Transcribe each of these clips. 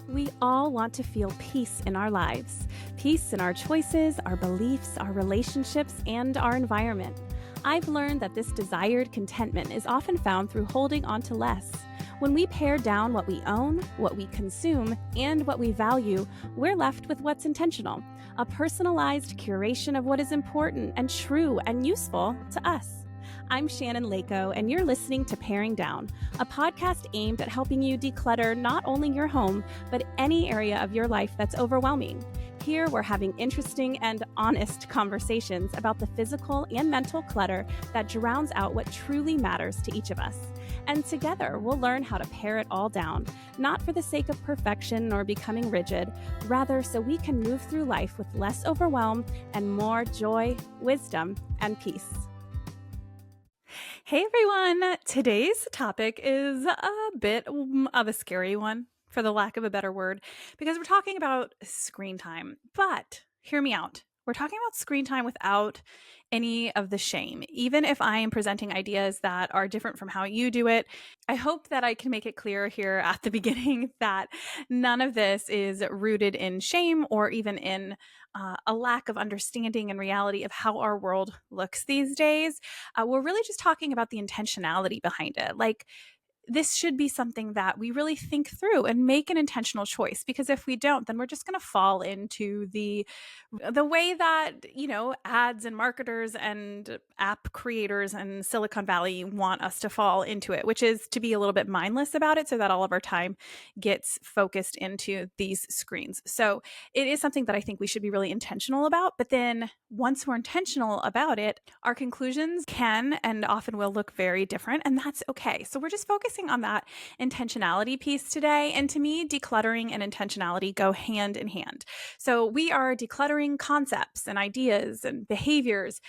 We all want to feel peace in our lives. Peace in our choices, our beliefs, our relationships, and our environment. I've learned that this desired contentment is often found through holding on to less. When we pare down what we own, what we consume, and what we value, we're left with what's intentional, a personalized curation of what is important and true and useful to us. I'm Shannon Leyko, and you're listening to Paring Down, a podcast aimed at helping you declutter not only your home, but any area of your life that's overwhelming. Here, we're having interesting and honest conversations about the physical and mental clutter that drowns out what truly matters to each of us. And together, we'll learn how to pare it all down, not for the sake of perfection or becoming rigid, rather so we can move through life with less overwhelm and more joy, wisdom, and peace. Hey everyone! Today's topic is a bit of a scary one, for the lack of a better word, because we're talking about screen time. But hear me out. We're talking about screen time without any of the shame. Even if I am presenting ideas that are different from how you do it, I hope that I can make it clear here at the beginning that none of this is rooted in shame or even in a lack of understanding and reality of how our world looks these days. We're really just talking about the intentionality behind it. Like, this should be something that we really think through and make an intentional choice, because if we don't, then we're just going to fall into the way that, ads and marketers and app creators and Silicon Valley want us to fall into it, which is to be a little bit mindless about it so that all of our time gets focused into these screens. So it is something that I think we should be really intentional about. But then once we're intentional about it, our conclusions can and often will look very different, and that's okay. So we're just focusing on that intentionality piece today. And to me, decluttering and intentionality go hand in hand. So we are decluttering concepts and ideas and behaviors,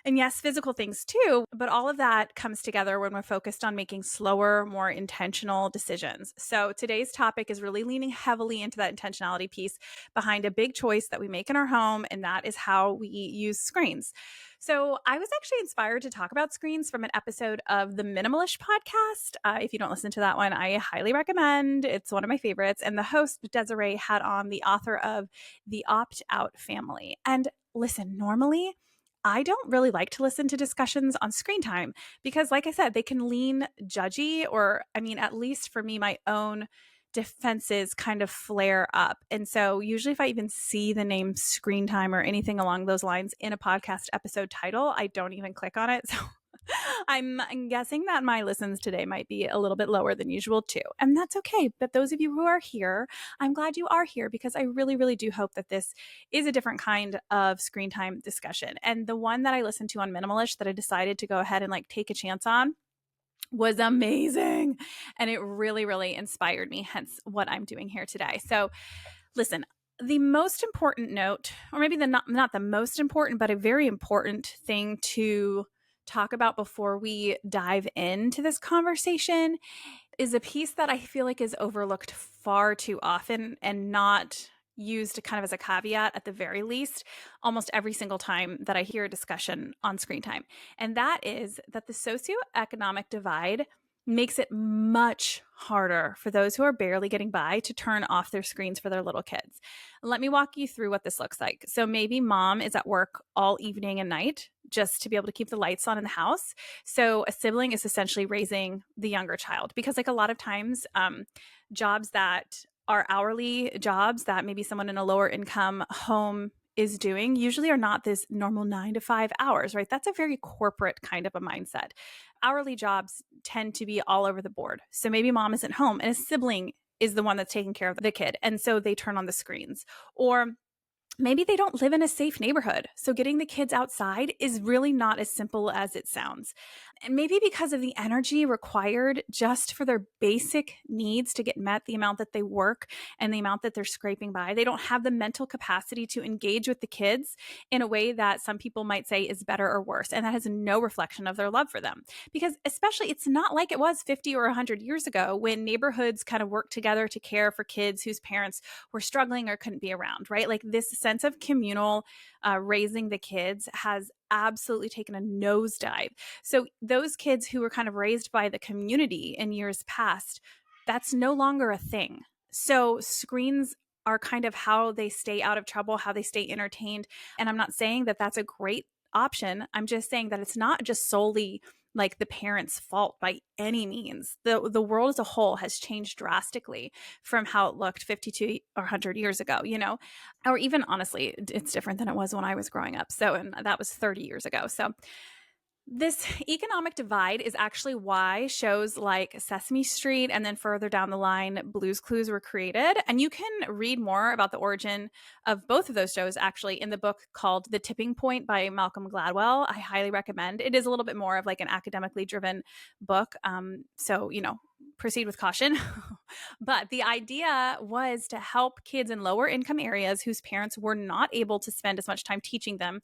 and yes, physical things too, but all of that comes together when we're focused on making slower, more intentional decisions. So today's topic is really leaning heavily into that intentionality piece behind a big choice that we make in our home, and that is how we use screens. So I was actually inspired to talk about screens from an episode of the Minimalist podcast. If you don't listen to that one, I highly recommend. It's one of my favorites. And the host, Desiree, had on the author of The Opt-Out Family. And listen, normally, I don't really like to listen to discussions on screen time because, like I said, they can lean judgy, or, at least for me, my own defenses kind of flare up. And so usually if I even see the name screen time or anything along those lines in a podcast episode title, I don't even click on it. So I'm guessing that my listens today might be a little bit lower than usual too. And that's okay. But those of you who are here, I'm glad you are here, because I really, really do hope that this is a different kind of screen time discussion. And the one that I listened to on Minimalist that I decided to go ahead and take a chance on was amazing. And it really, really inspired me, hence what I'm doing here today. So listen, the most important note, or maybe not the most important, but a very important thing to talk about before we dive into this conversation is a piece that I feel like is overlooked far too often and not used kind of as a caveat, at the very least, almost every single time that I hear a discussion on screen time. And that is that the socioeconomic divide makes it much harder for those who are barely getting by to turn off their screens for their little kids. Let me walk you through what this looks like. So maybe mom is at work all evening and night just to be able to keep the lights on in the house. So a sibling is essentially raising the younger child, because a lot of times jobs that are hourly jobs that maybe someone in a lower income home is doing usually are not this normal 9 to 5 hours, right? That's a very corporate kind of a mindset. Hourly jobs tend to be all over the board. So maybe mom isn't home and a sibling is the one that's taking care of the kid, and so they turn on the screens. Or maybe they don't live in a safe neighborhood, so getting the kids outside is really not as simple as it sounds. And maybe because of the energy required just for their basic needs to get met, the amount that they work and the amount that they're scraping by, they don't have the mental capacity to engage with the kids in a way that some people might say is better or worse. And that has no reflection of their love for them. Because especially, it's not like it was 50 or 100 years ago when neighborhoods kind of worked together to care for kids whose parents were struggling or couldn't be around, right? This sense of communal raising the kids has absolutely taken a nosedive. So those kids who were kind of raised by the community in years past, that's no longer a thing. So screens are kind of how they stay out of trouble, how they stay entertained. And I'm not saying that that's a great option. I'm just saying that it's not just solely like the parents' fault by any means. The world as a whole has changed drastically from how it looked 52 or 100 years ago, or even honestly, it's different than it was when I was growing up. So, and that was 30 years ago. So, this economic divide is actually why shows like Sesame Street and then further down the line, Blue's Clues were created. And you can read more about the origin of both of those shows actually in the book called The Tipping Point by Malcolm Gladwell. I highly recommend. It is a little bit more of like an academically driven book. So, proceed with caution. But the idea was to help kids in lower income areas whose parents were not able to spend as much time teaching them,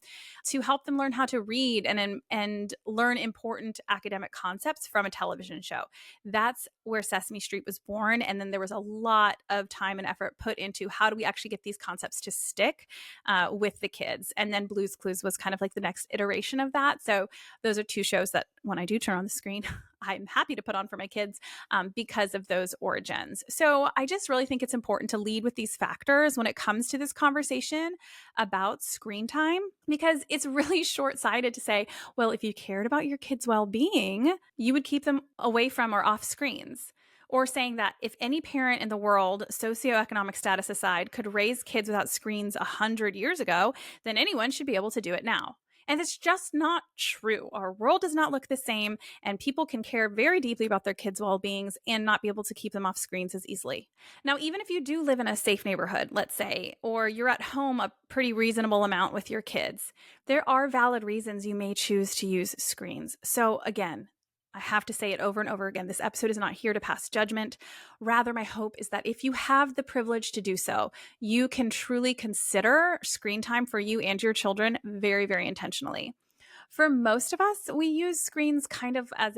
to help them learn how to read and learn important academic concepts from a television show. That's where Sesame Street was born. And then there was a lot of time and effort put into how do we actually get these concepts to stick with the kids. And then Blue's Clues was kind of like the next iteration of that. So those are two shows that when I do turn on the screen, I'm happy to put on for my kids because of those origins. So I just really think it's important to lead with these factors when it comes to this conversation about screen time, because it's really short-sighted to say, well, if you cared about your kids' well-being, you would keep them away from or off screens. Or saying that if any parent in the world, socioeconomic status aside, could raise kids without screens 100 years ago, then anyone should be able to do it now. And it's just not true. Our world does not look the same, and people can care very deeply about their kids' well-beings and not be able to keep them off screens as easily. Now, even if you do live in a safe neighborhood, let's say, or you're at home a pretty reasonable amount with your kids, there are valid reasons you may choose to use screens. So again, I have to say it over and over again. This episode is not here to pass judgment. Rather, my hope is that if you have the privilege to do so, you can truly consider screen time for you and your children very, very intentionally. For most of us, we use screens kind of as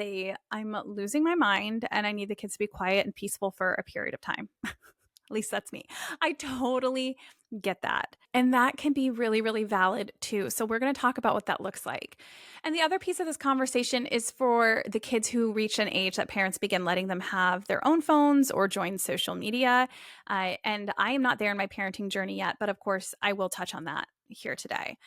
I'm losing my mind and I need the kids to be quiet and peaceful for a period of time. At least that's me. I totally get that. And that can be really, really valid too. So we're going to talk about what that looks like. And the other piece of this conversation is for the kids who reach an age that parents begin letting them have their own phones or join social media. And I am not there in my parenting journey yet, but of course I will touch on that here today.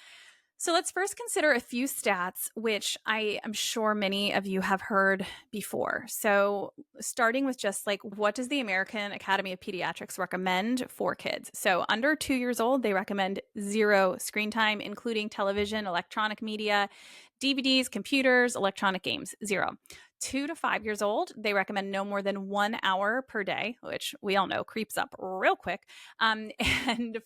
So let's first consider a few stats, which I am sure many of you have heard before. So starting with just like, what does the American Academy of Pediatrics recommend for kids? So under 2 years old, they recommend 0 screen time, including television, electronic media, DVDs, computers, electronic games, 0. 2 to 5 years old, they recommend no more than 1 hour per day, which we all know creeps up real quick. And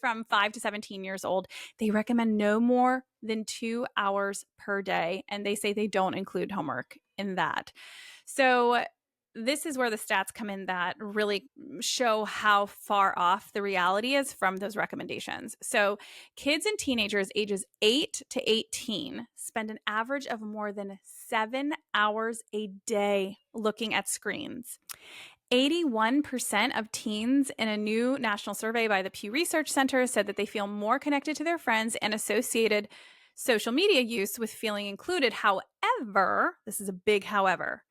from 5 to 17 years old, they recommend no more than 2 hours per day. And they say they don't include homework in that. So this is where the stats come in that really show how far off the reality is from those recommendations. So kids and teenagers ages 8 to 18 spend an average of more than 7 hours a day looking at screens. 81% of teens in a new national survey by the Pew Research Center said that they feel more connected to their friends and associated social media use with feeling included. However, this is a big however,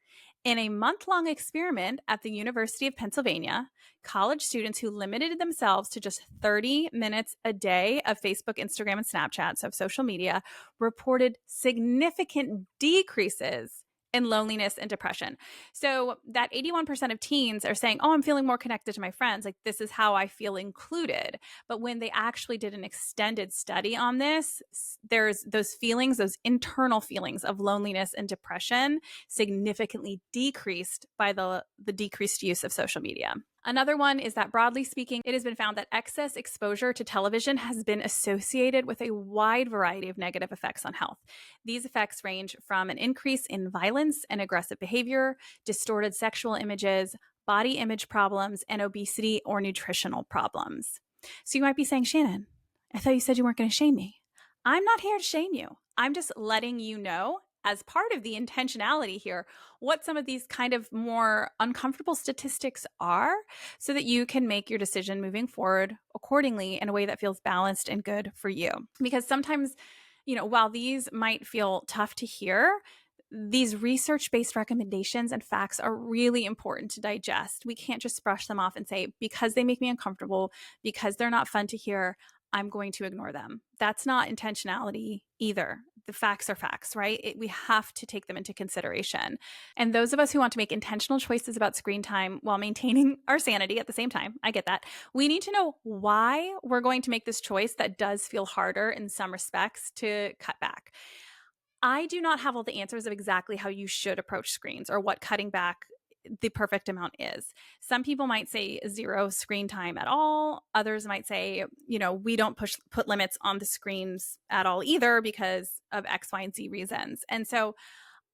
in a month-long experiment at the University of Pennsylvania, college students who limited themselves to just 30 minutes a day of Facebook, Instagram, and Snapchat, so of social media, reported significant decreases in loneliness and depression. So that 81% of teens are saying, oh, I'm feeling more connected to my friends. Like, this is how I feel included. But when they actually did an extended study on this, there's those feelings, those internal feelings of loneliness and depression significantly decreased by the decreased use of social media. Another one is that, broadly speaking, it has been found that excess exposure to television has been associated with a wide variety of negative effects on health. These effects range from an increase in violence and aggressive behavior, distorted sexual images, body image problems, and obesity or nutritional problems. So you might be saying, Shannon, I thought you said you weren't going to shame me. I'm not here to shame you. I'm just letting you know, as part of the intentionality here, what some of these kind of more uncomfortable statistics are, so that you can make your decision moving forward accordingly in a way that feels balanced and good for you. Because sometimes, while these might feel tough to hear, these research-based recommendations and facts are really important to digest. We can't just brush them off and say, because they make me uncomfortable, because they're not fun to hear, I'm going to ignore them. That's not intentionality either. The facts are facts, right? We have to take them into consideration. And those of us who want to make intentional choices about screen time while maintaining our sanity at the same time, I get that. We need to know why we're going to make this choice that does feel harder in some respects to cut back. I do not have all the answers of exactly how you should approach screens or what cutting back the perfect amount is. Some people might say zero screen time at all. Others might say, we don't put limits on the screens at all either because of X, Y, and Z reasons. And so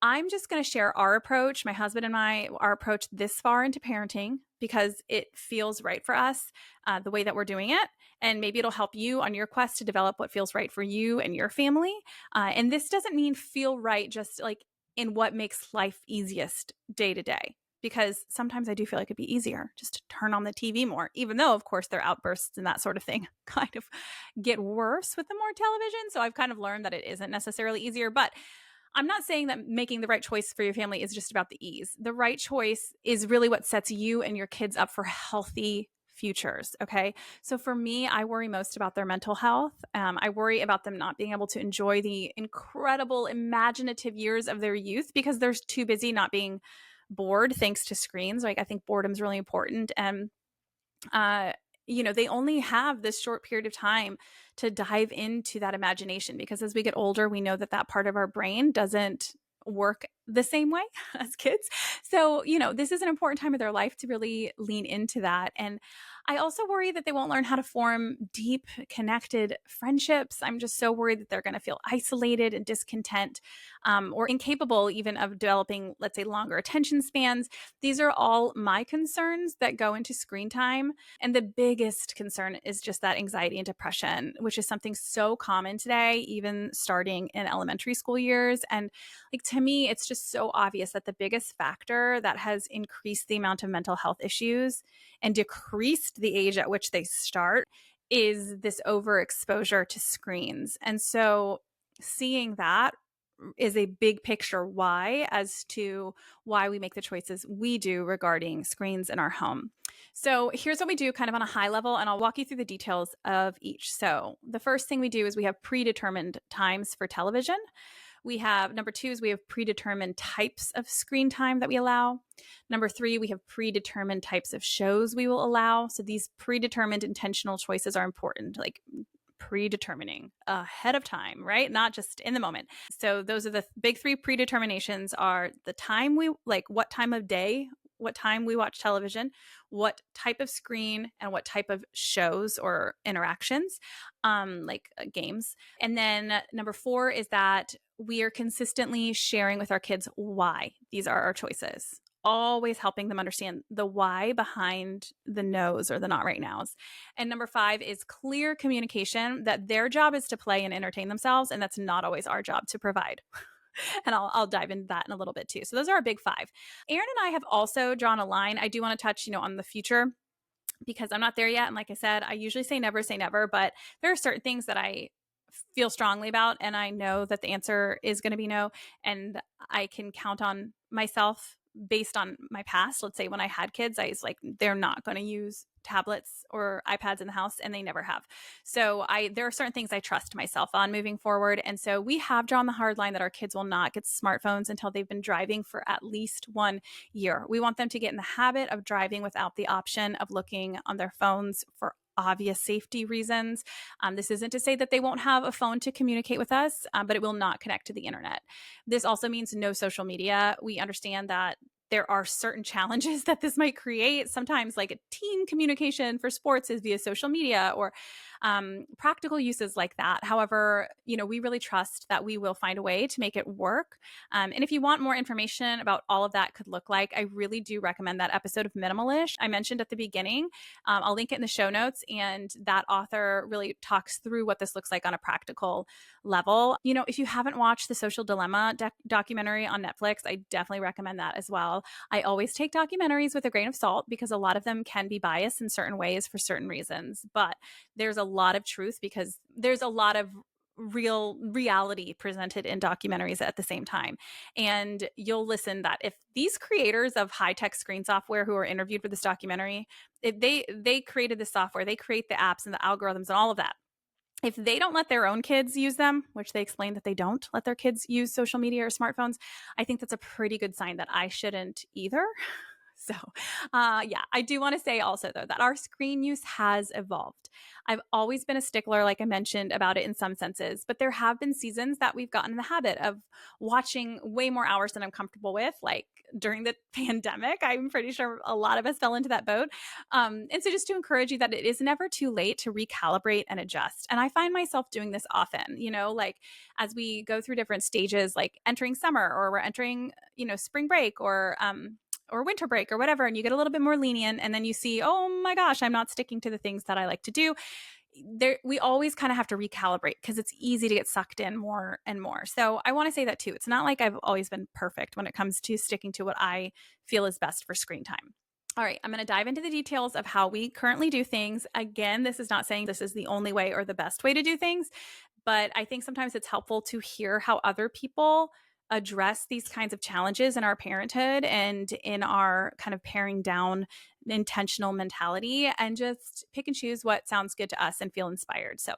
I'm just going to share our approach, my husband and our approach this far into parenting because it feels right for us, the way that we're doing it. And maybe it'll help you on your quest to develop what feels right for you and your family. And this doesn't mean feel right just like in what makes life easiest day to day. Because sometimes I do feel like it'd be easier just to turn on the TV more, even though, of course, their outbursts and that sort of thing kind of get worse with the more television. So I've kind of learned that it isn't necessarily easier. But I'm not saying that making the right choice for your family is just about the ease. The right choice is really what sets you and your kids up for healthy futures. Okay. So for me, I worry most about their mental health. I worry about them not being able to enjoy the incredible, imaginative years of their youth because they're too busy not being bored thanks to screens. Like I think boredom is really important. And they only have this short period of time to dive into that imagination because as we get older, we know that that part of our brain doesn't work the same way as kids. So, this is an important time of their life to really lean into that. And I also worry that they won't learn how to form deep, connected friendships. I'm just so worried that they're going to feel isolated and discontent, or incapable even of developing, let's say, longer attention spans. These are all my concerns that go into screen time. And the biggest concern is just that anxiety and depression, which is something so common today, even starting in elementary school years. And like to me, it's just so obvious that the biggest factor that has increased the amount of mental health issues and decreased the age at which they start is this overexposure to screens. And so seeing that is a big picture why as to why we make the choices we do regarding screens in our home. So here's what we do kind of on a high level, and I'll walk you through the details of each. So the first thing we do is we have predetermined times for television. We have number 2 is we have predetermined types of screen time that we allow. Number 3, we have predetermined types of shows we will allow. So these predetermined intentional choices are important, like predetermining ahead of time, right? Not just in the moment. So those are the big 3 predeterminations are the time what time of day, what time we watch television, what type of screen, and what type of shows or interactions, games. And then number 4 is that we are consistently sharing with our kids why these are our choices, always helping them understand the why behind the no's or the not right nows. And number 5 is clear communication that their job is to play and entertain themselves, and that's not always our job to provide. And I'll dive into that in a little bit too. So those are our big 5. Aaron and I have also drawn a line. I do want to touch, on the future because I'm not there yet. And like I said, I usually say never, but there are certain things that I feel strongly about. And I know that the answer is going to be no. And I can count on myself based on my past. Let's say when I had kids, I was like, they're not going to use tablets or iPads in the house, and they never have. So there are certain things I trust myself on moving forward. And so we have drawn the hard line that our kids will not get smartphones until they've been driving for at least 1 year. We want them to get in the habit of driving without the option of looking on their phones for obvious safety reasons. This isn't to say that they won't have a phone to communicate with us, but it will not connect to the internet. This also means no social media. We understand that there are certain challenges that this might create. Sometimes like a team communication for sports is via social media or practical uses like that. However, we really trust that we will find a way to make it work. And if you want more information about all of that could look like, I really do recommend that episode of Minimalism I mentioned at the beginning. I'll link it in the show notes. And that author really talks through what this looks like on a practical level. If you haven't watched the Social Dilemma documentary on Netflix, I definitely recommend that as well. I always take documentaries with a grain of salt because a lot of them can be biased in certain ways for certain reasons. But there's a lot of truth because there's a lot of real reality presented in documentaries at the same time. And you'll listen that if these creators of high-tech screen software who are interviewed for this documentary, if they created the software, they create the apps and the algorithms and all of that. If they don't let their own kids use them, which they explain that they don't let their kids use social media or smartphones, I think that's a pretty good sign that I shouldn't either. So, yeah, I do want to say also, though, that our screen use has evolved. I've always been a stickler, like I mentioned, about it in some senses, but there have been seasons that we've gotten in the habit of watching way more hours than I'm comfortable with. Like during the pandemic, I'm pretty sure a lot of us fell into that boat. And so, just to encourage you that it is never too late to recalibrate and adjust. And I find myself doing this often, like as we go through different stages, like entering summer or we're entering, spring break or winter break or whatever, and you get a little bit more lenient, and then you see, oh my gosh, I'm not sticking to the things that I like to do. We always kind of have to recalibrate because it's easy to get sucked in more and more. So I want to say that too. It's not like I've always been perfect when it comes to sticking to what I feel is best for screen time. All right, I'm going to dive into the details of how we currently do things. Again, this is not saying this is the only way or the best way to do things, but I think sometimes it's helpful to hear how other people address these kinds of challenges in our parenthood and in our kind of paring down intentional mentality, and just pick and choose what sounds good to us and feel inspired. So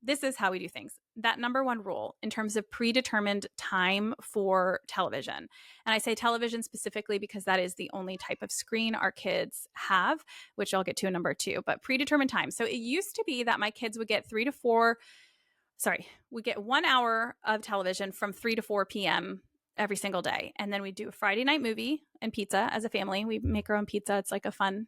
this is how we do things. That number one rule in terms of predetermined time for television. And I say television specifically because that is the only type of screen our kids have, which I'll get to in number two, but predetermined time. So it used to be that my kids would get we get 1 hour of television from 3 to 4 p.m. every single day. And then we do a Friday night movie and pizza as a family. We make our own pizza. It's like a fun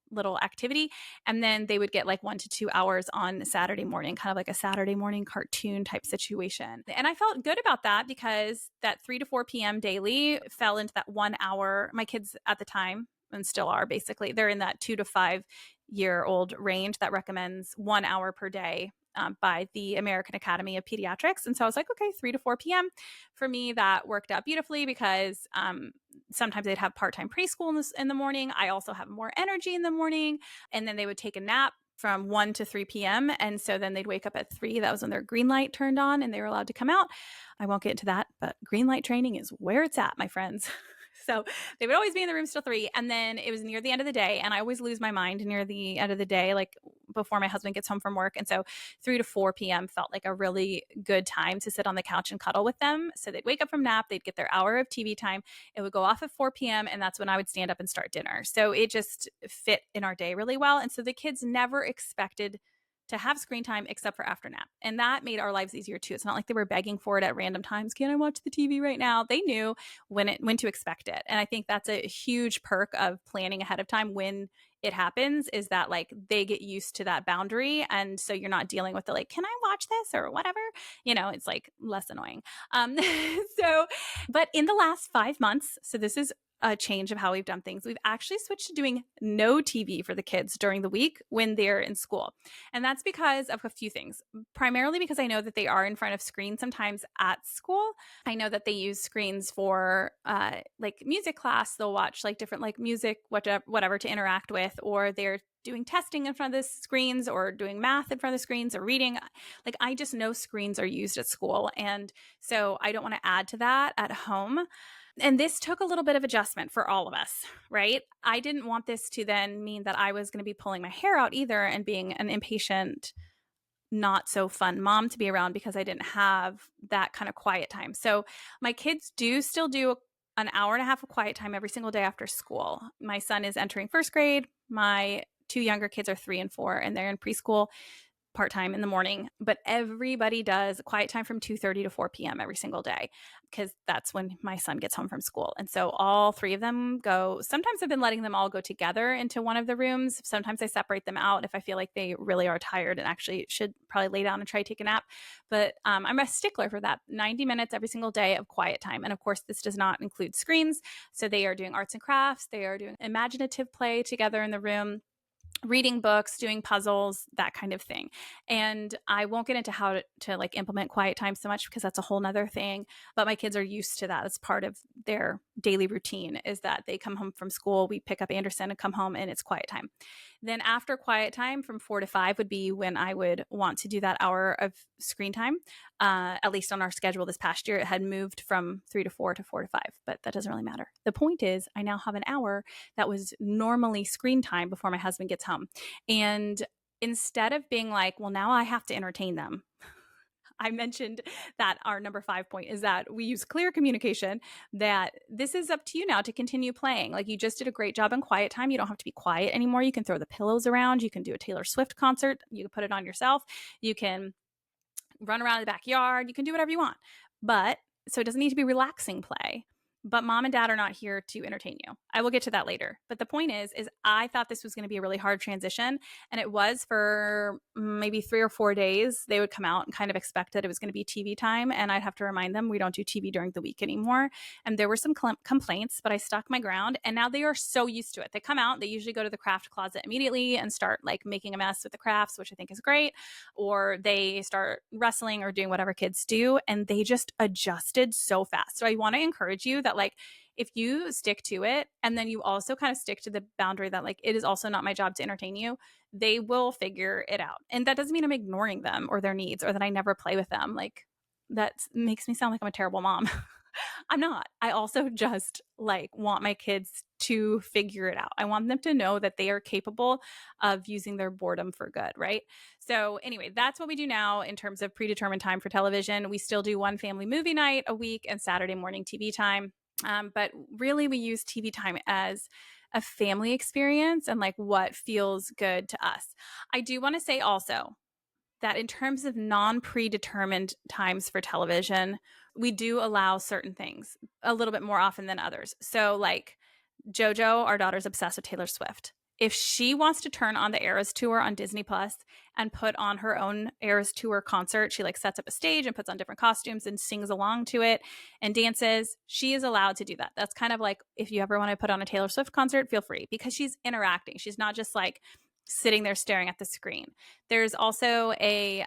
little activity. And then they would get like 1 to 2 hours on Saturday morning, kind of like a Saturday morning cartoon type situation. And I felt good about that because that 3 to 4 p.m. daily fell into that 1 hour. My kids at the time, and still are basically, they're in that 2 to 5 year old range that recommends 1 hour per day by the American Academy of Pediatrics. And so I was like, okay, 3 to 4 p.m. For me, that worked out beautifully because sometimes they'd have part-time preschool in the morning. I also have more energy in the morning. And then they would take a nap from 1 to 3 p.m. And so then they'd wake up at 3. That was when their green light turned on and they were allowed to come out. I won't get into that, but green light training is where it's at, my friends. So they would always be in the rooms till 3. And then it was near the end of the day. And I always lose my mind near the end of the day, like before my husband gets home from work. And so 3 to 4 p.m. felt like a really good time to sit on the couch and cuddle with them. So they'd wake up from nap, they'd get their hour of TV time. It would go off at 4 p.m. And that's when I would stand up and start dinner. So it just fit in our day really well. And so the kids never expected to have screen time except for after nap. And that made our lives easier too. It's not like they were begging for it at random times. Can I watch the TV right now? They knew when to expect it. And I think that's a huge perk of planning ahead of time when it happens, is that like they get used to that boundary. And so you're not dealing with the like, can I watch this or whatever? It's like less annoying. But in the last 5 months, so this is a change of how we've done things. We've actually switched to doing no TV for the kids during the week when they're in school. And that's because of a few things. Primarily because I know that they are in front of screens sometimes at school. I know that they use screens for like music class. They'll watch like different like music, whatever to interact with, or they're doing testing in front of the screens or doing math in front of the screens or reading. Like I just know screens are used at school. And so I don't want to add to that at home. And this took a little bit of adjustment for all of us, right? I didn't want this to then mean that I was going to be pulling my hair out either and being an impatient, not so fun mom to be around because I didn't have that kind of quiet time. So my kids do still do an hour and a half of quiet time every single day after school. My son is entering first grade. My 2 younger kids are 3 and 4, and they're in preschool part-time in the morning, but everybody does quiet time from 2:30 to 4 p.m. every single day because that's when my son gets home from school. And so all 3 of them go. Sometimes I've been letting them all go together into one of the rooms. Sometimes I separate them out if I feel like they really are tired and actually should probably lay down and try to take a nap. But I'm a stickler for that 90 minutes every single day of quiet time. And of course, this does not include screens. So they are doing arts and crafts. They are doing imaginative play together in the room, reading books, doing puzzles, that kind of thing. And I won't get into how to like implement quiet time so much because that's a whole nother thing. But my kids are used to that. It's part of their daily routine, is that they come home from school, we pick up Anderson and come home and it's quiet time. Then after quiet time from 4 to 5 would be when I would want to do that hour of screen time. At least on our schedule this past year, it had moved from 3 to 4 to 4 to 5, but that doesn't really matter. The point is, I now have an hour that was normally screen time before my husband gets home. And instead of being like, well, now I have to entertain them, I mentioned that our number 5 point is that we use clear communication, that this is up to you now to continue playing. Like, you just did a great job in quiet time. You don't have to be quiet anymore. You can throw the pillows around. You can do a Taylor Swift concert. You can put it on yourself. You can run around in the backyard. You can do whatever you want. But so it doesn't need to be relaxing play. But mom and dad are not here to entertain you. I will get to that later. But the point is I thought this was going to be a really hard transition. And it was for maybe 3 or 4 days. They would come out and kind of expect that it was going to be TV time. And I'd have to remind them we don't do TV during the week anymore. And there were some complaints, but I stuck my ground. And now they are so used to it. They come out, they usually go to the craft closet immediately and start like making a mess with the crafts, which I think is great. Or they start wrestling or doing whatever kids do. And they just adjusted so fast. So I want to encourage you that, like, if you stick to it and then you also kind of stick to the boundary that, like, it is also not my job to entertain you, they will figure it out. And that doesn't mean I'm ignoring them or their needs or that I never play with them. Like, that makes me sound like I'm a terrible mom. I'm not. I also just like want my kids to figure it out. I want them to know that they are capable of using their boredom for good, right? So anyway, that's what we do now in terms of predetermined time for television. We still do one family movie night a week and Saturday morning TV time. But really we use TV time as a family experience and like what feels good to us. I do want to say also that in terms of non-predetermined times for television, we do allow certain things a little bit more often than others. So like JoJo, our daughter's obsessed with Taylor Swift. If she wants to turn on the Eras Tour on Disney Plus and put on her own Eras Tour concert, she like sets up a stage and puts on different costumes and sings along to it and dances. She is allowed to do that. That's kind of like, if you ever want to put on a Taylor Swift concert, feel free, because she's interacting. She's not just like sitting there staring at the screen. There's also a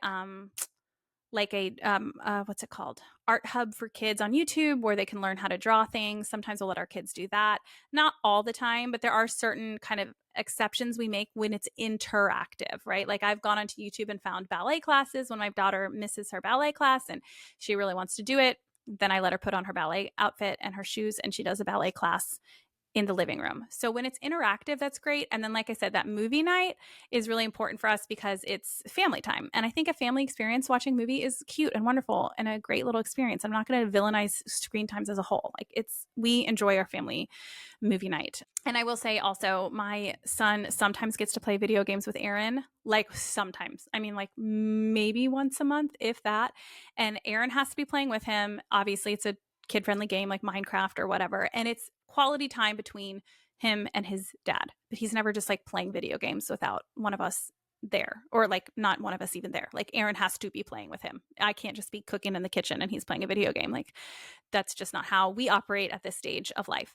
what's it called? Art hub for kids on YouTube where they can learn how to draw things. Sometimes we'll let our kids do that. Not all the time, but there are certain kind of exceptions we make when it's interactive, right? Like I've gone onto YouTube and found ballet classes when my daughter misses her ballet class and she really wants to do it. Then I let her put on her ballet outfit and her shoes and she does a ballet class in the living room. So when it's interactive, that's great. And then, like I said, that movie night is really important for us because it's family time. And I think a family experience watching a movie is cute and wonderful and a great little experience. I'm not going to villainize screen times as a whole. Like we enjoy our family movie night. And I will say also, my son sometimes gets to play video games with Aaron, like sometimes. I mean, like maybe once a month, if that. And Aaron has to be playing with him. Obviously, it's a kid-friendly game like Minecraft or whatever. And it's quality time between him and his dad. But he's never just like playing video games without one of us there, or like not one of us even there. Like Aaron has to be playing with him. I can't just be cooking in the kitchen and he's playing a video game. Like that's just not how we operate at this stage of life.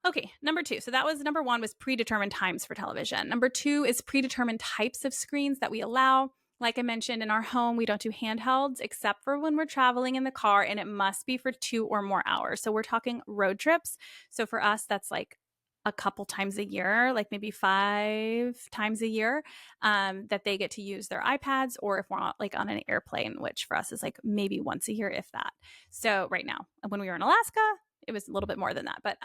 Okay, number 2. So that was number 1 was predetermined times for television. Number 2 is predetermined types of screens that we allow. Like I mentioned, in our home, we don't do handhelds except for when we're traveling in the car, and it must be for 2 or more hours. So we're talking road trips. So for us, that's like a couple times a year, like maybe 5 times a year, that they get to use their iPads, or if we're like on an airplane, which for us is like maybe once a year, if that. So right now, when we were in Alaska, it was a little bit more than that, but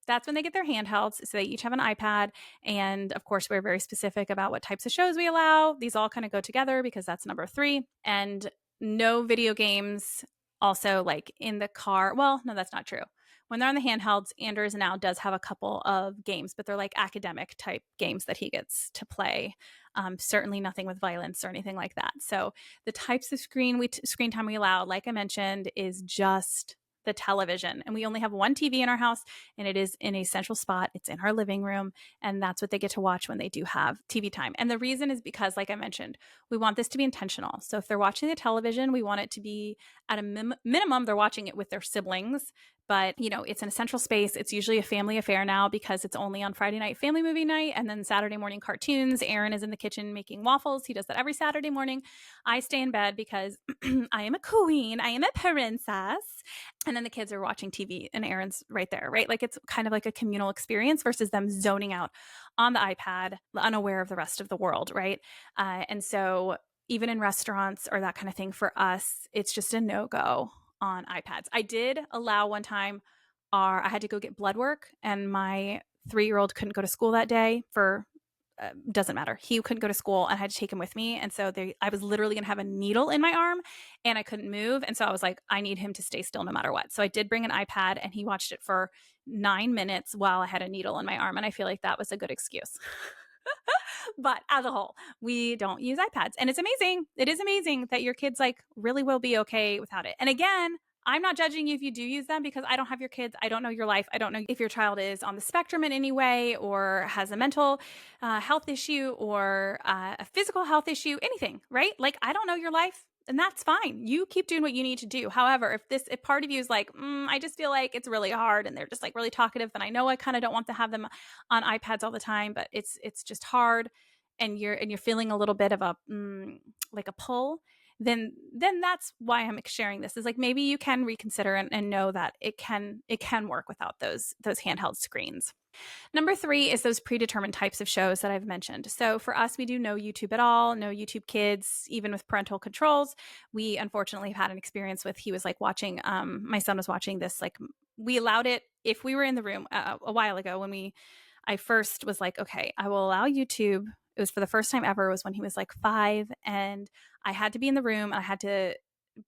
that's when they get their handhelds. So they each have an iPad. And of course, we're very specific about what types of shows we allow. These all kind of go together because that's number 3. And no video games also like in the car. Well, no, that's not true. When they're on the handhelds, Anders now does have a couple of games, but they're like academic type games that he gets to play. Certainly nothing with violence or anything like that. So the types of screen time we allow, like I mentioned, is just the television. And we only have one TV in our house, and it is in a central spot. It's in our living room, and that's what they get to watch when they do have TV time. And the reason is because, like I mentioned, we want this to be intentional. So if they're watching the television, we want it to be at a minimum, they're watching it with their siblings, but it's in a central space. It's usually a family affair now because it's only on Friday night family movie night, and then Saturday morning cartoons. Aaron is in the kitchen making waffles. He does that every Saturday morning. I stay in bed because I am a queen. I am a princess. And then the kids are watching TV and Aaron's right there, right? Like it's kind of like a communal experience versus them zoning out on the iPad, unaware of the rest of the world, right? And so even in restaurants or that kind of thing, for us, it's just a no-go on iPads. I did allow one time, I had to go get blood work, and my 3-year-old couldn't go to school that day for doesn't matter. He couldn't go to school and I had to take him with me. And so I was literally going to have a needle in my arm and I couldn't move. And so I was like, I need him to stay still no matter what. So I did bring an iPad and he watched it for 9 minutes while I had a needle in my arm. And I feel like that was a good excuse. But as a whole, we don't use iPads. And it's amazing. It is amazing that your kids like really will be okay without it. And again, I'm not judging you if you do use them because I don't have your kids. I don't know your life. I don't know if your child is on the spectrum in any way or has a mental health issue or a physical health issue, anything, right? Like, I don't know your life. And that's fine. You keep doing what you need to do. However, if part of you is like, I just feel like it's really hard and they're just like really talkative, then I know I kind of don't want to have them on iPads all the time, but it's just hard, and you're feeling a little bit of a like a pull, then that's why I'm sharing this. Is like maybe you can reconsider and know that it can work without those handheld screens. Number 3 is those predetermined types of shows that I've mentioned. So for us, we do no YouTube at all, no YouTube Kids, even with parental controls. We unfortunately have had an experience with, he was like watching, my son was watching this, like we allowed it if we were in the room a while ago when I first was like, okay, I will allow YouTube. It was for the first time ever. It was when he was like 5 and I had to be in the room and I had to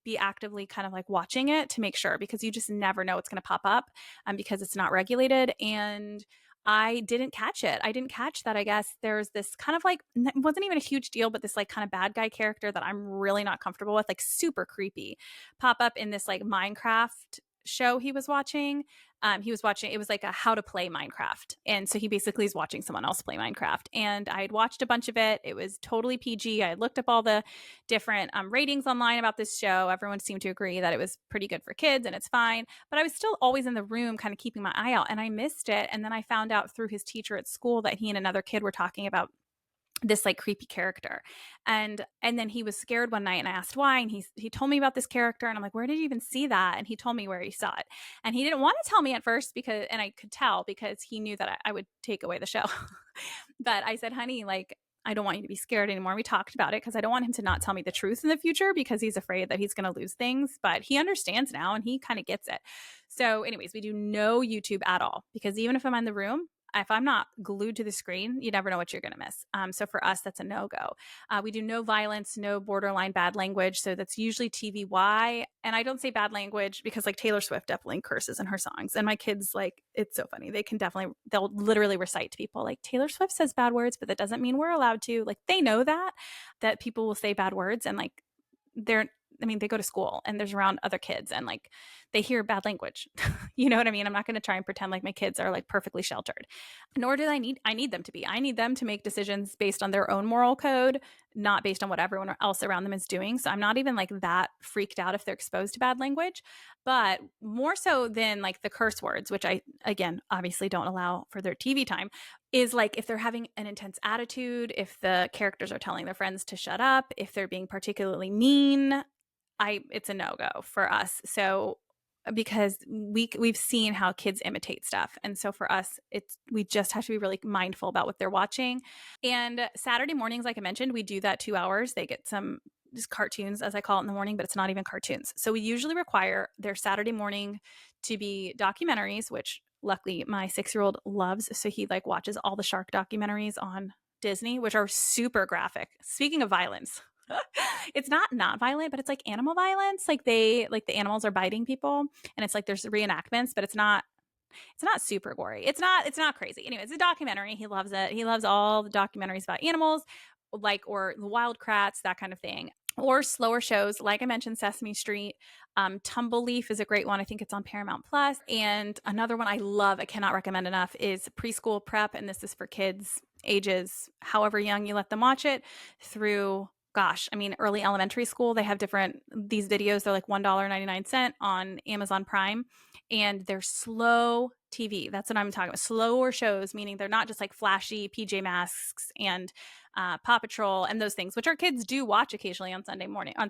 be actively kind of like watching it to make sure, because you just never know what's going to pop up because it's not regulated. And I didn't catch it. I didn't catch that. I guess there's this kind of like, it wasn't even a huge deal, but this like kind of bad guy character that I'm really not comfortable with, like super creepy, pop up in this like Minecraft show he was watching. It was like a how to play Minecraft. And so he basically is watching someone else play Minecraft. And I had watched a bunch of it. It was totally PG. I had looked up all the different ratings online about this show. Everyone seemed to agree that it was pretty good for kids and it's fine. But I was still always in the room kind of keeping my eye out, and I missed it. And then I found out through his teacher at school that he and another kid were talking about this like creepy character, and then he was scared one night and I asked why, and he told me about this character, and I'm like, where did you even see that? And he told me where he saw it, and he didn't want to tell me at first because, and I could tell because he knew that I would take away the show. But I said, honey, like, I don't want you to be scared anymore. We talked about it because I don't want him to not tell me the truth in the future because he's afraid that he's going to lose things. But he understands now and he kind of gets it. So anyways, we do no YouTube at all because even if I'm in the room, if I'm not glued to the screen, you never know what you're going to miss. So for us, that's a no-go. We do no violence, no borderline bad language. So that's usually TVY. And I don't say bad language because like Taylor Swift definitely curses in her songs. And my kids, like, it's so funny. They'll literally recite to people like, Taylor Swift says bad words, but that doesn't mean we're allowed to. Like, they know that people will say bad words, and like they go to school and there's around other kids and like they hear bad language. You know what I mean? I'm not going to try and pretend like my kids are like perfectly sheltered, nor do I need them to be. I need them to make decisions based on their own moral code, not based on what everyone else around them is doing. So I'm not even like that freaked out if they're exposed to bad language, but more so than like the curse words, which I, again, obviously don't allow for their TV time, is like if they're having an intense attitude, if the characters are telling their friends to shut up, if they're being particularly mean, it's a no-go for us. So because we've seen how kids imitate stuff. And so for us, we just have to be really mindful about what they're watching. And Saturday mornings, like I mentioned, we do that 2 hours. They get some just cartoons, as I call it, in the morning, but it's not even cartoons. So we usually require their Saturday morning to be documentaries, which luckily my 6-year-old loves. So he like watches all the shark documentaries on Disney, which are super graphic. Speaking of violence, it's not violent, but it's like animal violence. Like the animals are biting people, and it's like there's reenactments, but it's not super gory. It's not crazy. Anyway, it's a documentary. He loves it. He loves all the documentaries about animals, like, or the wild kratts, that kind of thing. Or slower shows, like I mentioned, Sesame Street. Tumbleleaf is a great one. I think it's on Paramount Plus. And another one I love, I cannot recommend enough, is Preschool Prep. And this is for kids ages however young you let them watch it through gosh, I mean, early elementary school, they have these videos. They're like $1.99 on Amazon Prime, and they're slow TV. That's what I'm talking about. Slower shows, meaning they're not just like flashy PJ Masks and Paw Patrol and those things, which our kids do watch occasionally on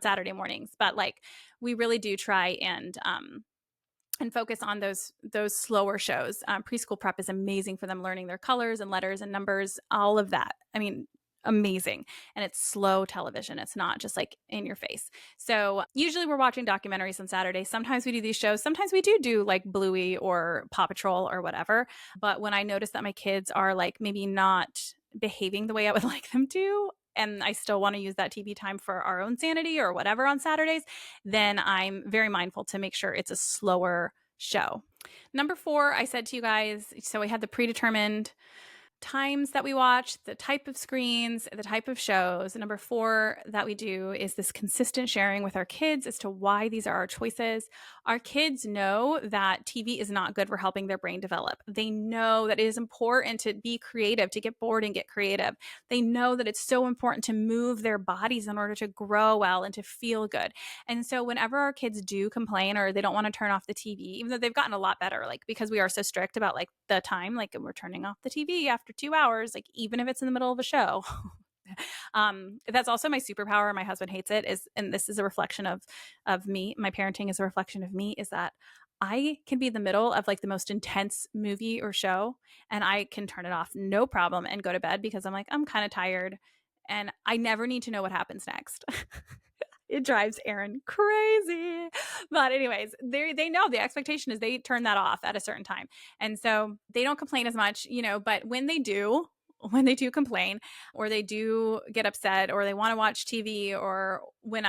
Saturday mornings. But like, we really do try and focus on those slower shows. Preschool prep is amazing for them learning their colors and letters and numbers, all of that. I mean, amazing. And it's slow television. It's not just like in your face. So usually we're watching documentaries on Saturday. Sometimes we do these shows. Sometimes we do like Bluey or Paw Patrol or whatever. But when I notice that my kids are like maybe not behaving the way I would like them to, and I still want to use that TV time for our own sanity or whatever on Saturdays, then I'm very mindful to make sure it's a slower show. Number 4, I said to you guys, so we had the predetermined times that we watch, the type of screens, the type of shows. Number 4 that we do is this consistent sharing with our kids as to why these are our choices. Our kids know that TV is not good for helping their brain develop. They know that it is important to be creative, to get bored and get creative. They know that it's so important to move their bodies in order to grow well and to feel good. And so whenever our kids do complain or they don't want to turn off the TV, even though they've gotten a lot better, like because we are so strict about like the time, like we're turning off the TV after 2 hours, like even if it's in the middle of a show. That's also my superpower. My husband hates it, and this is a reflection of me. My parenting is a reflection of me, is that I can be in the middle of like the most intense movie or show and I can turn it off no problem and go to bed because I'm like, I'm kind of tired and I never need to know what happens next. It drives Aaron crazy. But anyways, they know the expectation is they turn that off at a certain time. And so they don't complain as much, but when they do complain or they do get upset or they want to watch TV, or when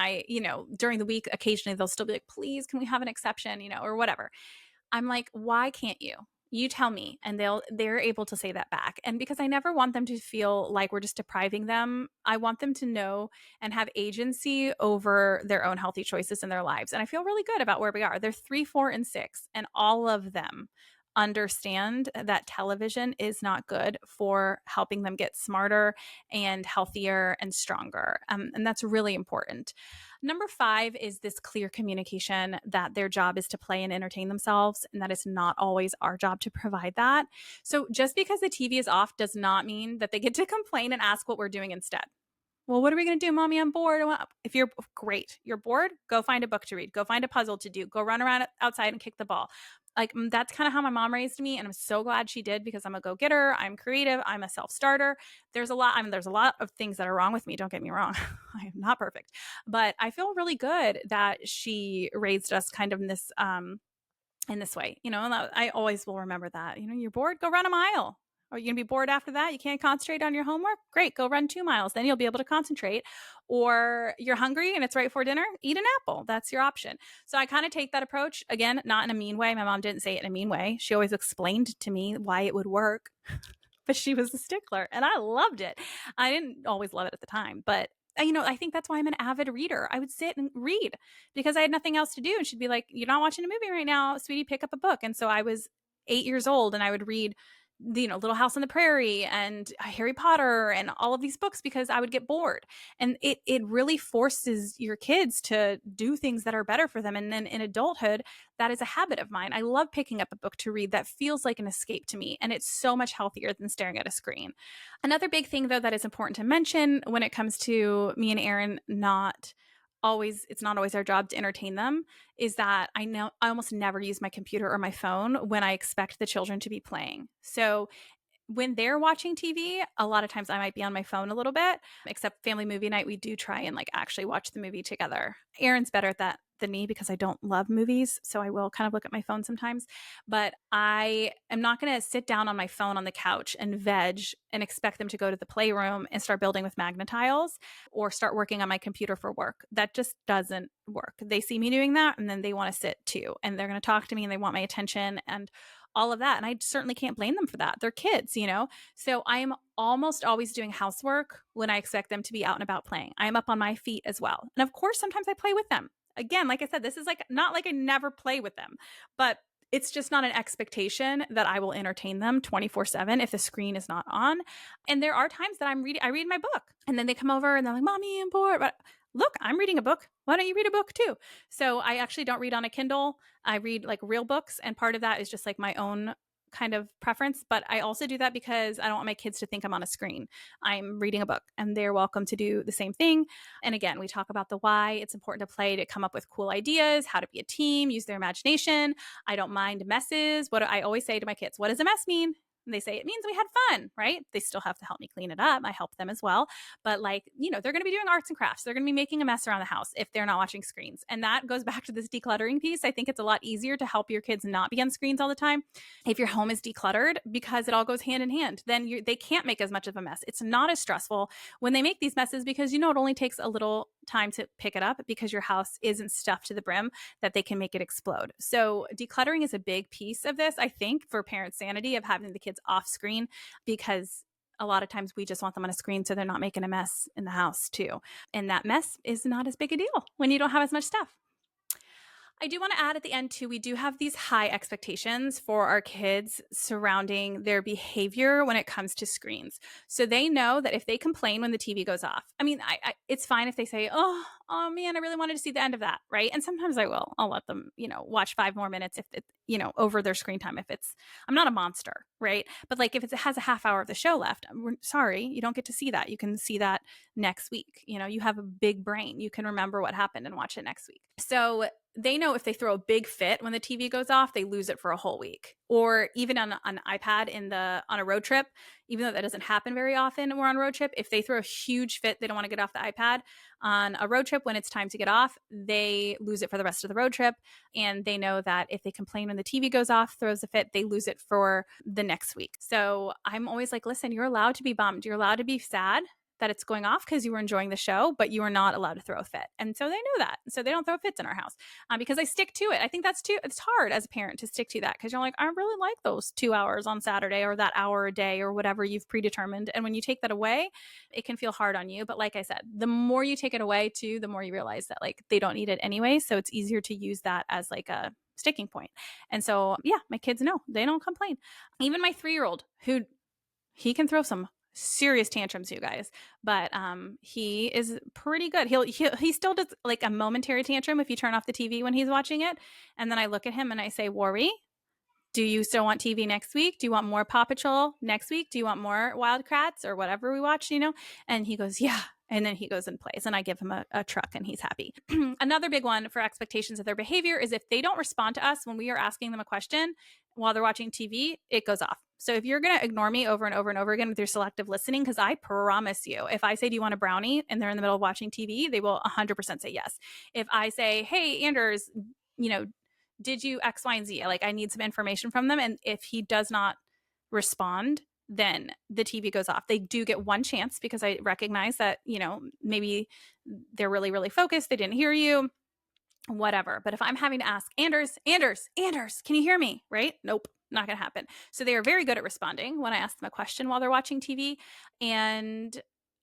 during the week, occasionally they'll still be like, please, can we have an exception, or whatever. I'm like, why can't you? You tell me. And they're able to say that back. And because I never want them to feel like we're just depriving them, I want them to know and have agency over their own healthy choices in their lives. And I feel really good about where we are. They're 3, 4, and 6, and all of them understand that television is not good for helping them get smarter and healthier and stronger. And that's really important. Number 5 is this clear communication that their job is to play and entertain themselves, and that is not always our job to provide that. So just because the TV is off does not mean that they get to complain and ask what we're doing instead. Well, what are we going to do, Mommy? I'm bored. If you're great, you're bored, go find a book to read, go find a puzzle to do, go run around outside and kick the ball. Like, that's kind of how my mom raised me. And I'm so glad she did, because I'm a go-getter. I'm creative. I'm a self-starter. There's a lot of things that are wrong with me. Don't get me wrong. I am not perfect, but I feel really good that she raised us kind of in this way, and I always will remember that. You're bored, go run a mile. Are you going to be bored after that? You can't concentrate on your homework? Great, go run 2 miles. Then you'll be able to concentrate. Or you're hungry and it's right before dinner, eat an apple. That's your option. So I kind of take that approach. Again, not in a mean way. My mom didn't say it in a mean way. She always explained to me why it would work. But she was a stickler and I loved it. I didn't always love it at the time, but I think that's why I'm an avid reader. I would sit and read because I had nothing else to do. And she'd be like, you're not watching a movie right now, sweetie, pick up a book. And so I was 8 years old and I would read, Little House on the Prairie and Harry Potter and all of these books because I would get bored. And it really forces your kids to do things that are better for them. And then in adulthood, that is a habit of mine. I love picking up a book to read that feels like an escape to me. And it's so much healthier than staring at a screen. Another big thing, though, that is important to mention when it comes to me and Aaron it's not always our job to entertain them, is that I almost never use my computer or my phone when I expect the children to be playing. So when they're watching TV, a lot of times I might be on my phone a little bit, except family movie night, we do try and actually watch the movie together. Aaron's better at that than me because I don't love movies. So I will kind of look at my phone sometimes, but I am not going to sit down on my phone on the couch and veg and expect them to go to the playroom and start building with Magna-Tiles or start working on my computer for work. That just doesn't work. They see me doing that and then they want to sit too, and they're going to talk to me and they want my attention and all of that. And I certainly can't blame them for that. They're kids, So I am almost always doing housework when I expect them to be out and about playing. I am up on my feet as well. And of course, sometimes I play with them. Again, like I said, this is not like I never play with them, but it's just not an expectation that I will entertain them 24/7 if the screen is not on. And there are times that I read my book and then they come over and they're like, "Mommy, I'm bored." But look, I'm reading a book. Why don't you read a book too? So I actually don't read on a Kindle. I read like real books. And part of that is just like my own kind of preference. But I also do that because I don't want my kids to think I'm on a screen. I'm reading a book and they're welcome to do the same thing. And again, we talk about the why. It's important to play to come up with cool ideas, how to be a team, use their imagination. I don't mind messes. What I always say to my kids, what does a mess mean? And they say it means we had fun, right? They still have to help me clean it up. I help them as well. But like, they're going to be doing arts and crafts. They're going to be making a mess around the house if they're not watching screens. And that goes back to this decluttering piece. I think it's a lot easier to help your kids not be on screens all the time if your home is decluttered, because it all goes hand in hand. Then they can't make as much of a mess. It's not as stressful when they make these messes because it only takes a little time to pick it up because your house isn't stuffed to the brim that they can make it explode. So decluttering is a big piece of this, I think, for parent sanity, of having the kids off screen, because a lot of times we just want them on a screen so they're not making a mess in the house too. And that mess is not as big a deal when you don't have as much stuff. I do want to add at the end too, we do have these high expectations for our kids surrounding their behavior when it comes to screens. So they know that if they complain when the TV goes off, I mean, it's fine if they say, oh man, I really wanted to see the end of that, right? And sometimes I'll let them, watch 5 more minutes if it, over their screen time. I'm not a monster, right? But like if it has a half hour of the show left, we're sorry, you don't get to see that. You can see that next week. You have a big brain. You can remember what happened and watch it next week. So they know if they throw a big fit when the TV goes off, they lose it for a whole week. Or even on an iPad on a road trip, even though that doesn't happen very often when we're on a road trip, if they throw a huge fit, they don't want to get off the iPad on a road trip when it's time to get off, they lose it for the rest of the road trip. And they know that if they complain when the TV goes off, throws a fit, they lose it for the next week. So I'm always like, listen, you're allowed to be bummed. You're allowed to be sad that it's going off because you were enjoying the show, but you are not allowed to throw a fit. And so they know that. So they don't throw fits in our house because I stick to it. I think it's hard as a parent to stick to that because you're like, I really like those 2 hours on Saturday or that hour a day or whatever you've predetermined. And when you take that away, it can feel hard on you. But like I said, the more you take it away too, the more you realize that like they don't need it anyway. So it's easier to use that as like a sticking point. And so, yeah, my kids know, they don't complain. Even my 3-year-old he can throw some serious tantrums, you guys, but he is pretty good. He still does like a momentary tantrum if you turn off the TV when he's watching it, and then I look at him and I say, Worry, do you still want TV next week? Do you want more Paw Patrol next week? Do you want more Wildcats or whatever we watch, And he goes, yeah. And then he goes and plays, and I give him a truck and he's happy. Another big one for expectations of their behavior is if they don't respond to us when we are asking them a question while they're watching TV, it goes off. So if you're going to ignore me over and over and over again with your selective listening, because I promise you, if I say, do you want a brownie? And they're in the middle of watching TV, they will 100% say yes. If I say, hey, Anders, did you X, Y, and Z? Like, I need some information from them. And if he does not respond, then the TV goes off. They do get one chance because I recognize that, maybe they're really, really focused. They didn't hear you, whatever. But if I'm having to ask, Anders, can you hear me? Right? Nope, not going to happen. So they are very good at responding when I ask them a question while they're watching TV. And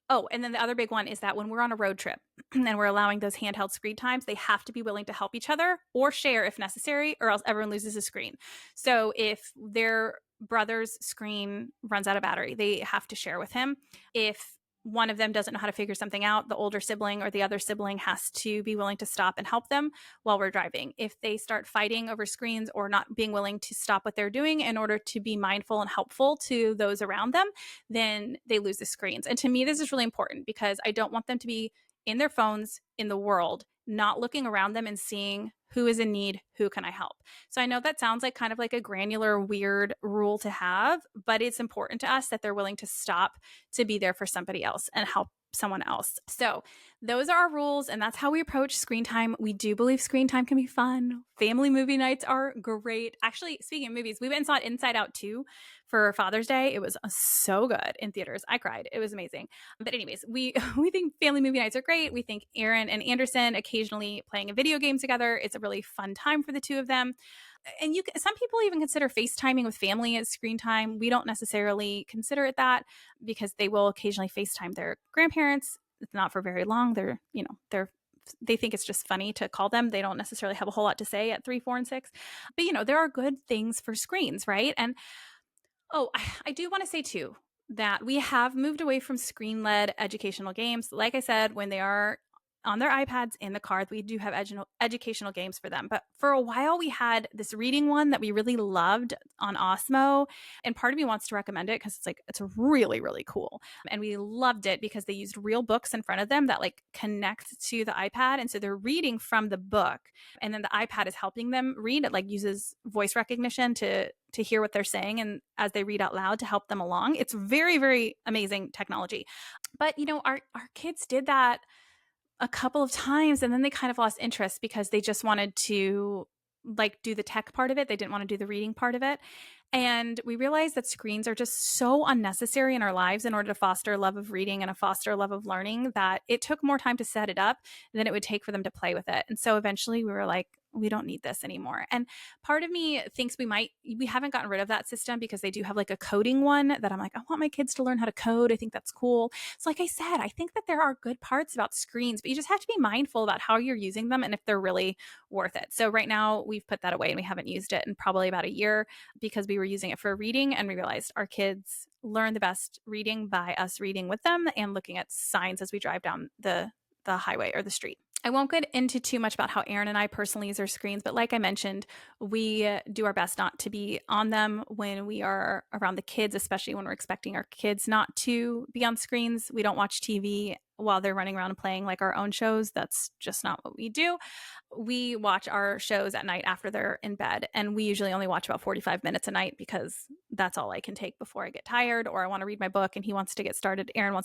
then the other big one is that when we're on a road trip and we're allowing those handheld screen times, they have to be willing to help each other or share if necessary, or else everyone loses a screen. So if their brother's screen runs out of battery, they have to share with him. If one of them doesn't know how to figure something out, the older sibling or the other sibling has to be willing to stop and help them while we're driving. If they start fighting over screens or not being willing to stop what they're doing in order to be mindful and helpful to those around them, then they lose the screens. And to me, this is really important because I don't want them to be in their phones in the world, not looking around them and seeing who is in need, who can I help? So I know that sounds like kind of like a granular, weird rule to have, but it's important to us that they're willing to stop to be there for somebody else and help someone else. So those are our rules, and that's how we approach screen time. We do believe screen time can be fun. Family movie nights are great. Actually, speaking of movies, we went and saw Inside Out 2 for Father's Day. It was so good in theaters. I cried. It was amazing. But anyways, we think family movie nights are great. We think Aaron and Anderson occasionally playing a video game together, it's a really fun time for the two of them. And some people even consider FaceTiming with family as screen time. We don't necessarily consider it that because they will occasionally FaceTime their grandparents. It's not for very long. They're they think it's just funny to call them. They don't necessarily have a whole lot to say at 3, 4, and 6. But, there are good things for screens, right? And I do want to say too that we have moved away from screen-led educational games. Like I said, when they are on their iPads in the car, we do have educational games for them. But for a while, we had this reading one that we really loved on Osmo. And part of me wants to recommend it because it's really, really cool. And we loved it because they used real books in front of them that connect to the iPad. And so they're reading from the book. And then the iPad is helping them read. It uses voice recognition to hear what they're saying and as they read out loud to help them along. It's very, very amazing technology. But, our kids did that a couple of times and then they kind of lost interest because they just wanted to do the tech part of it. They didn't want to do the reading part of it. And we realized that screens are just so unnecessary in our lives in order to foster a love of reading and foster a love of learning that it took more time to set it up than it would take for them to play with it. And so eventually we were like, we don't need this anymore. And part of me thinks we haven't gotten rid of that system because they do have a coding one that I'm like, I want my kids to learn how to code. I think that's cool. So like I said, I think that there are good parts about screens, but you just have to be mindful about how you're using them and if they're really worth it. So right now we've put that away and we haven't used it in probably about a year because we were using it for reading and we realized our kids learn the best reading by us reading with them and looking at signs as we drive down the highway or the street. I won't get into too much about how Aaron and I personally use our screens, but like I mentioned, we do our best not to be on them when we are around the kids, especially when we're expecting our kids not to be on screens. We don't watch TV while they're running around and playing our own shows. That's just not what we do. We watch our shows at night after they're in bed, and we usually only watch about 45 minutes a night because that's all I can take before I get tired or I want to read my book and Aaron wants to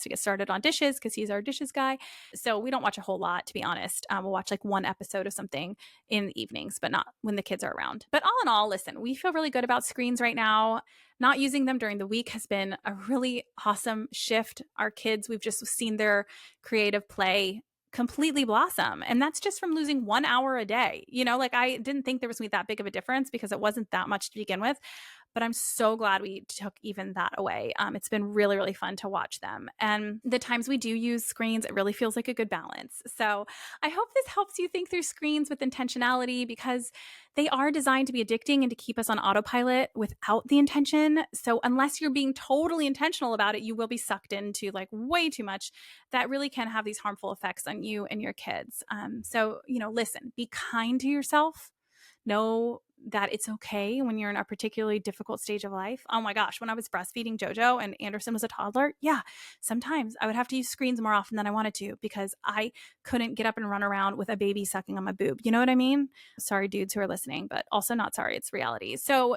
get started on dishes because he's our dishes guy. So we don't watch a whole lot, to be honest. We'll watch one episode of something in the evenings, but not when the kids are around. But all in all, listen, we feel really good about screens right now. Not using them during the week has been a really awesome shift. Our kids, we've just seen their creative play completely blossom. And that's just from losing 1 hour a day. I didn't think there was going to be that big of a difference because it wasn't that much to begin with. But I'm so glad we took even that away. It's been really, really fun to watch them. And the times we do use screens, it really feels like a good balance. So I hope this helps you think through screens with intentionality because they are designed to be addicting and to keep us on autopilot without the intention. So unless you're being totally intentional about it, you will be sucked into way too much that really can have these harmful effects on you and your kids. So, listen, be kind to yourself. Know that it's okay when you're in a particularly difficult stage of life. Oh my gosh, when I was breastfeeding Jojo and Anderson was a toddler, sometimes I would have to use screens more often than I wanted to because I couldn't get up and run around with a baby sucking on my boob. You know what I mean? Sorry, dudes who are listening, but also not sorry. It's reality. So,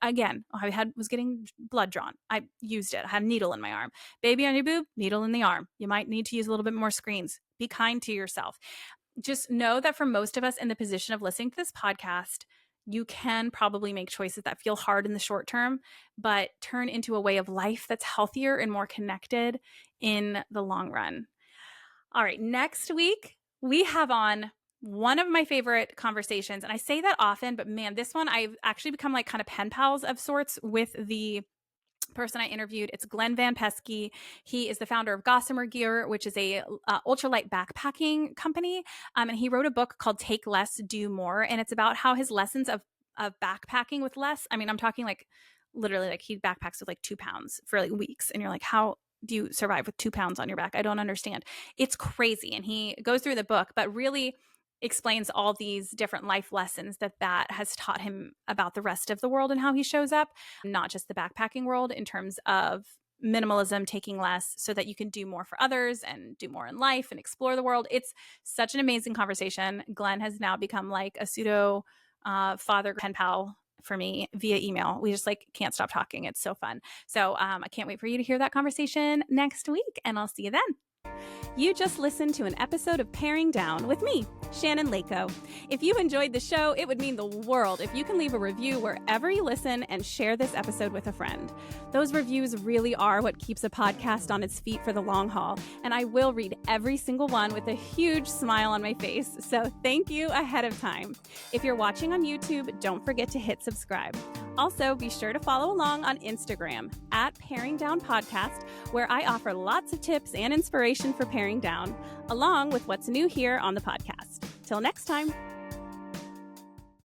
again, I was getting blood drawn. I used it. I had a needle in my arm. Baby on your boob, needle in the arm. You might need to use a little bit more screens. Be kind to yourself. Just know that for most of us in the position of listening to this podcast, you can probably make choices that feel hard in the short term, but turn into a way of life that's healthier and more connected in the long run. All right, next week, we have on one of my favorite conversations. And I say that often, but man, this one, I've actually become kind of pen pals of sorts with the person I interviewed. It's Glenn Van Pesky. He is the founder of Gossamer Gear, which is a ultralight backpacking company. And he wrote a book called Take Less, Do More. And it's about how his lessons of backpacking with less. I mean, I'm talking literally he backpacks with 2 pounds for weeks. And you're like, how do you survive with 2 pounds on your back? I don't understand. It's crazy. And he goes through the book, but really explains all these different life lessons that has taught him about the rest of the world and how he shows up, not just the backpacking world, in terms of minimalism, taking less so that you can do more for others and do more in life and explore the world. It's such an amazing conversation. Glenn has now become a pseudo father pen pal for me via email. We just can't stop talking. It's so fun. So I can't wait for you to hear that conversation next week, and I'll see you then. You just listened to an episode of Paring Down with me, Shannon Leyko. If you enjoyed the show, it would mean the world if you can leave a review wherever you listen and share this episode with a friend. Those reviews really are what keeps a podcast on its feet for the long haul, and I will read every single one with a huge smile on my face, so thank you ahead of time. If you're watching on YouTube, don't forget to hit subscribe. Also, be sure to follow along on Instagram at Paring Down Podcast, where I offer lots of tips and inspiration for paring down, along with what's new here on the podcast. Till next time.